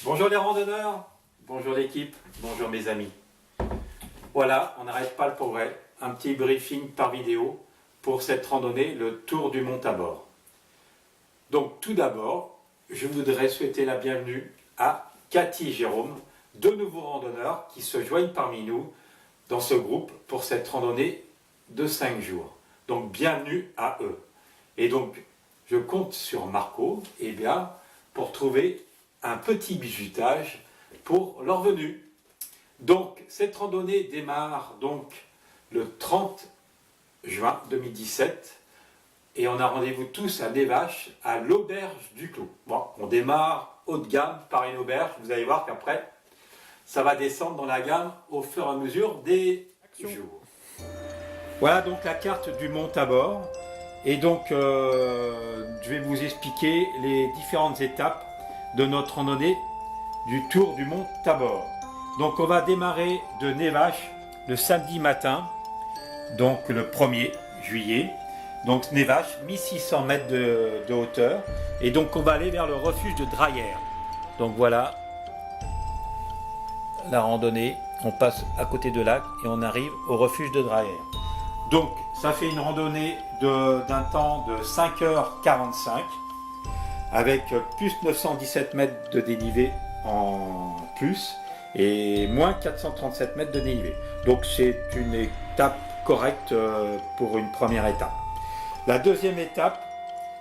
Bonjour les randonneurs, bonjour l'équipe, bonjour mes amis. Voilà, on n'arrête pas le progrès. Un petit briefing par vidéo pour cette randonnée, le Tour du Mont Tabor. Donc tout d'abord, je voudrais souhaiter la bienvenue à Cathy et Jérôme, deux nouveaux randonneurs qui se joignent parmi nous dans ce groupe pour cette randonnée de 5 jours. Donc bienvenue à eux. Et donc je compte sur Marco pour trouver un petit bizutage pour leur venue. Donc cette randonnée démarre donc le 30 juin 2017 et on a rendez-vous tous à Névache, à l'auberge du Clos. Bon, on démarre haut de gamme par une auberge, vous allez voir qu'après ça va descendre dans la gamme au fur et à mesure des jours. Voilà donc la carte du Mont Tabor et donc je vais vous expliquer les différentes étapes de notre randonnée du Tour du Mont Tabor. Donc on va démarrer de Névache le samedi matin, donc le 1er juillet. Donc Névache, 1600 mètres de hauteur. Et donc on va aller vers le refuge de Draillères. Donc voilà la randonnée. On passe à côté de lac et on arrive au refuge de Draillères. Donc ça fait une randonnée d'un temps de 5h45 avec plus 917 mètres de dénivelé en plus et moins 437 mètres de dénivelé. Donc c'est une étape correcte pour une première étape. La deuxième étape,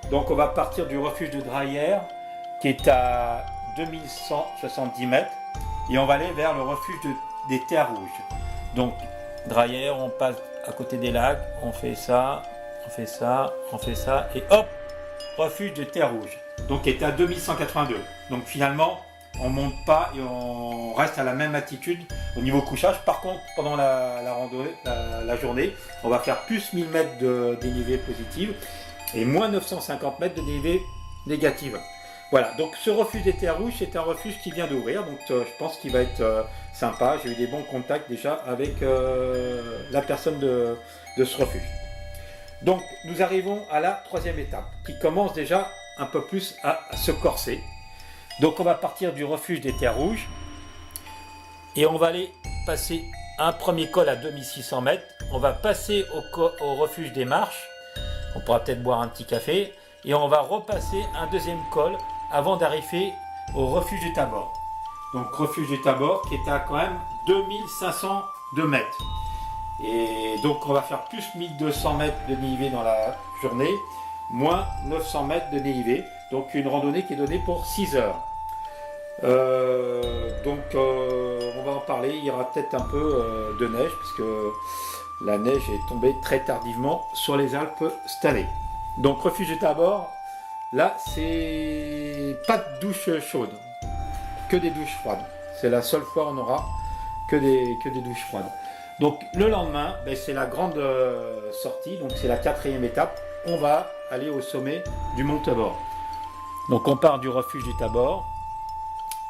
donc on va partir du refuge de Draillères qui est à 2170 mètres et on va aller vers le refuge des Terres Rouges. Donc Draillères, on passe à côté des lacs, on fait ça, on fait ça, on fait ça et hop, refuge des Terres Rouges. Donc qui est à 2182. Donc finalement, on ne monte pas et on reste à la même altitude au niveau couchage. Par contre, pendant la randonnée, la journée, on va faire plus 1000 mètres de dénivelé positive et moins 950 mètres de dénivelé négative. Voilà, donc ce refuge des Terres Rouges, c'est un refuge qui vient d'ouvrir, donc je pense qu'il va être sympa. J'ai eu des bons contacts déjà avec la personne de ce refuge. Donc nous arrivons à la troisième étape qui commence déjà un peu plus à se corser. Donc on va partir du refuge des Terres Rouges et on va aller passer un premier col à 2600 mètres. On va passer au refuge des Marches. On pourra peut-être boire un petit café et on va repasser un deuxième col avant d'arriver au refuge du Tabor. Donc refuge du Tabor qui est à quand même 2502 mètres. Et donc on va faire plus 1200 mètres de dénivelé dans la journée, moins 900 mètres de dénivelé. Donc une randonnée qui est donnée pour 6 heures. On va en parler, il y aura peut-être un peu de neige, puisque la neige est tombée très tardivement sur les Alpes cette année. Donc refuge du Tabor, là c'est pas de douche chaude, que des douches froides. C'est la seule fois où on aura que des douches froides. Donc le lendemain, c'est la grande sortie, donc c'est la 4e étape. On va aller au sommet du Mont Tabor. Donc on part du refuge du Tabor,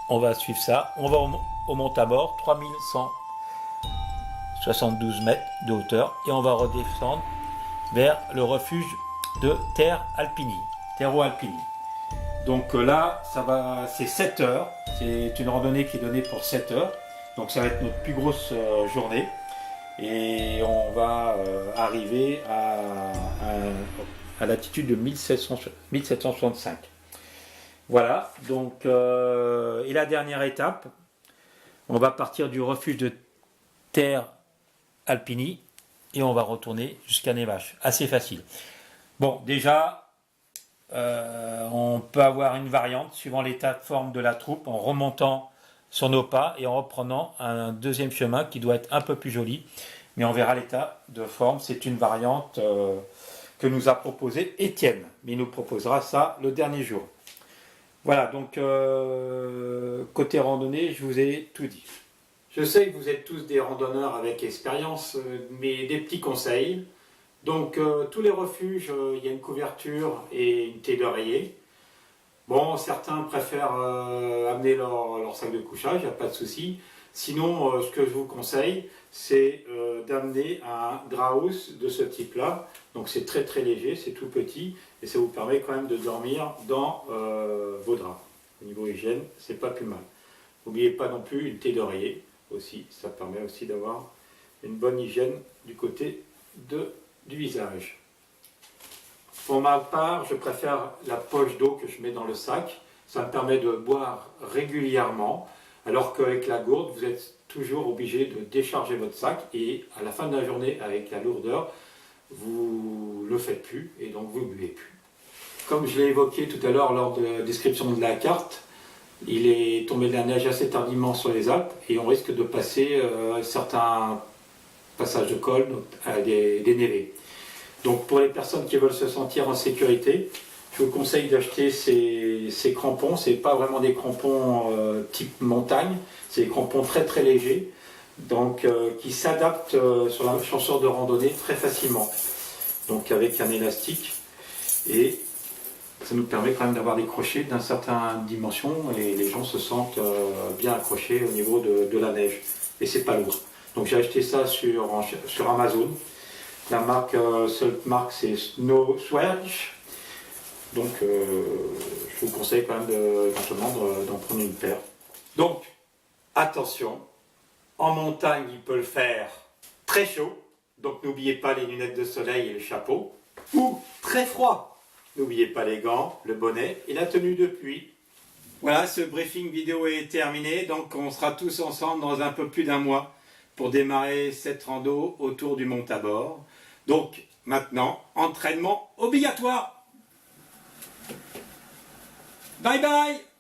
on va suivre ça, on va au Mont Tabor, 3172 mètres de hauteur, et on va redescendre vers le refuge de Terre Alpini. Donc là, c'est 7 heures, c'est une randonnée qui est donnée pour 7 heures, donc ça va être notre plus grosse journée. Et on va arriver à l'altitude de 1765. Voilà, donc et la dernière étape, on va partir du refuge de Terre Alpini et on va retourner jusqu'à Névache. Assez facile. Bon, déjà, on peut avoir une variante suivant l'état de forme de la troupe en remontant sur nos pas et en reprenant un deuxième chemin qui doit être un peu plus joli, mais on verra l'état de forme. C'est une variante que nous a proposé Étienne, mais il nous proposera ça le dernier jour. Voilà, donc côté randonnée, je vous ai tout dit. Je sais que vous êtes tous des randonneurs avec expérience, mais des petits conseils. Donc tous les refuges, il y a une couverture et une thé d'oreiller. Bon, certains préfèrent amener leur sac de couchage, il n'y a pas de souci. Sinon, ce que je vous conseille, c'est d'amener un draus de ce type-là. Donc c'est très très léger, c'est tout petit et ça vous permet quand même de dormir dans vos draps. Au niveau hygiène, c'est pas plus mal. N'oubliez pas non plus une thé d'oreiller aussi, ça permet aussi d'avoir une bonne hygiène du côté du visage. Pour ma part, je préfère la poche d'eau que je mets dans le sac. Ça me permet de boire régulièrement, alors qu'avec la gourde, vous êtes toujours obligé de décharger votre sac et à la fin de la journée, avec la lourdeur, vous ne le faites plus et donc vous ne buvez plus. Comme je l'ai évoqué tout à l'heure lors de la description de la carte, il est tombé de la neige assez tardivement sur les Alpes et on risque de passer certains passages de col, des névés. Donc pour les personnes qui veulent se sentir en sécurité, je vous conseille d'acheter ces crampons. Ce n'est pas vraiment des crampons type montagne, c'est des crampons très très légers, donc qui s'adaptent sur la chaussure de randonnée très facilement. Donc avec un élastique, et ça nous permet quand même d'avoir des crochets d'une certaine dimension et les gens se sentent bien accrochés au niveau de la neige. Et c'est pas lourd. Donc j'ai acheté ça sur Amazon. La marque, seule marque, c'est Snow Swatch. Donc je vous conseille quand même éventuellement d'en prendre une paire. Donc attention, en montagne il peut le faire très chaud. Donc n'oubliez pas les lunettes de soleil et le chapeau. Ou très froid. N'oubliez pas les gants, le bonnet et la tenue de pluie. Voilà, ce briefing vidéo est terminé. Donc on sera tous ensemble dans un peu plus d'un mois pour démarrer cette rando autour du Mont Tabor. Donc maintenant, entraînement obligatoire. Bye bye.